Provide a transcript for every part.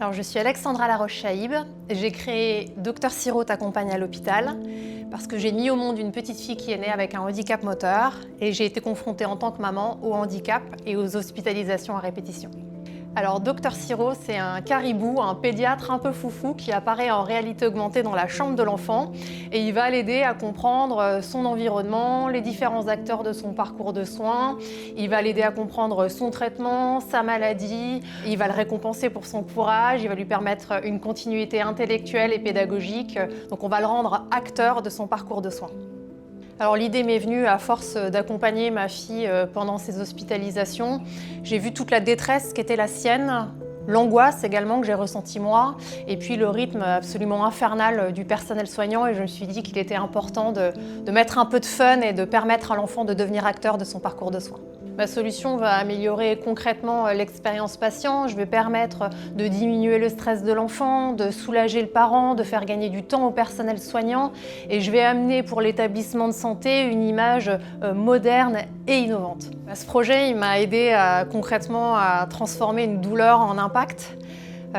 Alors, je suis Alexandra Laroche-Chaïb. J'ai créé Dr Siro t'accompagne à l'hôpital parce que j'ai mis au monde une petite fille qui est née avec un handicap moteur et j'ai été confrontée en tant que maman au handicap et aux hospitalisations à répétition. Alors, Dr Siro, c'est un caribou, un pédiatre un peu foufou qui apparaît en réalité augmentée dans la chambre de l'enfant et il va l'aider à comprendre son environnement, les différents acteurs de son parcours de soins. Il va l'aider à comprendre son traitement, sa maladie. Il va le récompenser pour son courage. Il va lui permettre une continuité intellectuelle et pédagogique. Donc, on va le rendre acteur de son parcours de soins. Alors l'idée m'est venue à force d'accompagner ma fille pendant ses hospitalisations. J'ai vu toute la détresse qu'était la sienne, l'angoisse également que j'ai ressentie moi, et puis le rythme absolument infernal du personnel soignant, et je me suis dit qu'il était important de mettre un peu de fun et de permettre à l'enfant de devenir acteur de son parcours de soins. Ma solution va améliorer concrètement l'expérience patient. Je vais permettre de diminuer le stress de l'enfant, de soulager le parent, de faire gagner du temps au personnel soignant. Et je vais amener pour l'établissement de santé une image moderne et innovante. Ce projet m'a aidé concrètement à transformer une douleur en impact.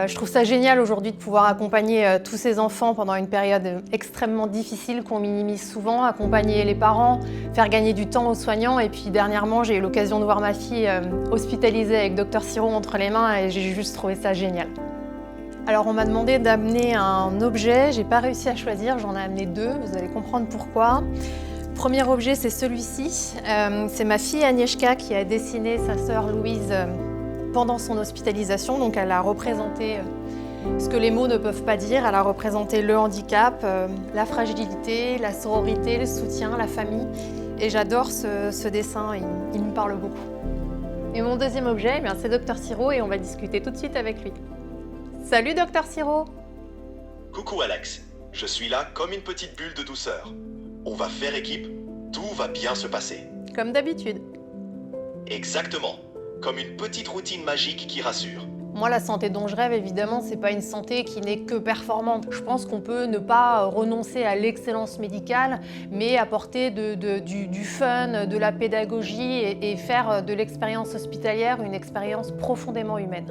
Je trouve ça génial aujourd'hui de pouvoir accompagner tous ces enfants pendant une période extrêmement difficile qu'on minimise souvent, accompagner les parents, faire gagner du temps aux soignants. Et puis dernièrement, j'ai eu l'occasion de voir ma fille hospitalisée avec Dr Siro entre les mains et j'ai juste trouvé ça génial. Alors on m'a demandé d'amener un objet, j'ai pas réussi à choisir, j'en ai amené deux, vous allez comprendre pourquoi. Premier objet, c'est celui-ci. C'est ma fille Agnieszka qui a dessiné sa sœur Louise pendant son hospitalisation. Donc elle a représenté ce que les mots ne peuvent pas dire. Elle a représenté le handicap, la fragilité, la sororité, le soutien, la famille. Et j'adore ce dessin, il me parle beaucoup. Et mon deuxième objet, c'est Dr Siro et on va discuter tout de suite avec lui. Salut Dr Siro! Coucou Alex, je suis là comme une petite bulle de douceur. On va faire équipe, tout va bien se passer. Comme d'habitude. Exactement, comme une petite routine magique qui rassure. Moi, la santé dont je rêve, évidemment, c'est pas une santé qui n'est que performante. Je pense qu'on peut ne pas renoncer à l'excellence médicale, mais apporter du fun, de la pédagogie et faire de l'expérience hospitalière une expérience profondément humaine.